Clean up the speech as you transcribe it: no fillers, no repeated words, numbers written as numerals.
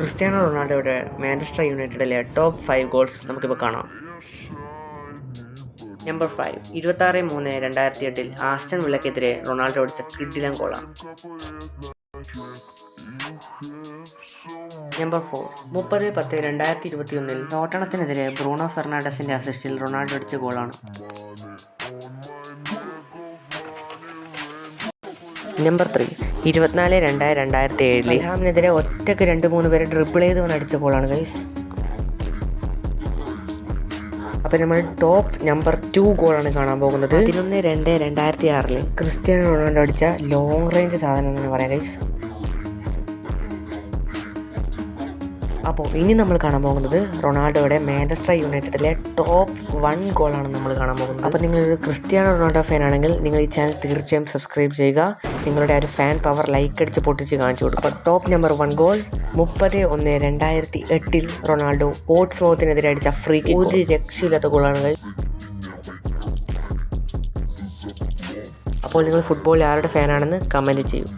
Cristiano റൊണാൾഡോയുടെ Manchester യുണൈറ്റഡിലെ top 5 goals നമുക്കിപ്പോൾ കാണാം. നമ്പർ 5, 26/3/2008 ആസ്റ്റൺ വില്ലക്കെതിരെ റൊണാൾഡോ അടിച്ച കിഡിലൻ ഗോളാണ്. നമ്പർ 4, 30/10/2021 ടോട്ടണത്തിനെതിരെ ബ്രൂണോ ഫെർണാണ്ടസിന്റെ അസിസ്റ്റിൽ റൊണാൾഡോ അടിച്ച ഗോളാണ്. നമ്പർ 3, 24/2/2007 ഫുൾഹാമിനെതിരെ ഒറ്റയ്ക്ക് 2-3 പേരെ ഡ്രിബിൾ ചെയ്ത് വന്ന് അടിച്ച ഗോളാണ് ഗൈസ്. അപ്പോൾ നമ്മൾ ടോപ്പ് നമ്പർ 2 ഗോളാണ് കാണാൻ പോകുന്നത്. 11/2/2006 ക്രിസ്ത്യാനോ റൊണാൾഡോ അടിച്ച ലോങ് റേഞ്ച് സാധനം എന്ന് പറയാം ഗൈസ്. അപ്പോൾ ഇനി നമ്മൾ കാണാൻ പോകുന്നത് റൊണാൾഡോയുടെ മാഞ്ചസ്റ്റർ യുണൈറ്റഡിലെ ടോപ്പ് 1 ഗോളാണ് നമ്മൾ കാണാൻ പോകുന്നത്. അപ്പോൾ നിങ്ങളൊരു ക്രിസ്ത്യാനോ റൊണാൾഡോ ഫാൻ ആണെങ്കിൽ നിങ്ങൾ ഈ ചാനൽ തീർച്ചയായും സബ്സ്ക്രൈബ് ചെയ്യുക. നിങ്ങളുടെ ഒരു ഫാൻ പവർ ലൈക്ക് അടിച്ച് പൊട്ടിച്ച് കാണിച്ചു കൊടുക്കും. അപ്പോൾ ടോപ്പ് നമ്പർ 1 ഗോൾ 30/1/2008 റൊണാൾഡോ പോർട്സ്മൗത്തിനെതിരെ അടിച്ച ഫ്രീ കിക്ക്. ഒരു രക്ഷയില്ലാത്ത ഗോളാണ്. അപ്പോൾ നിങ്ങൾ ഫുട്ബോളിൽ ആരുടെ ഫാനാണെന്ന് കമൻറ്റ് ചെയ്യൂ.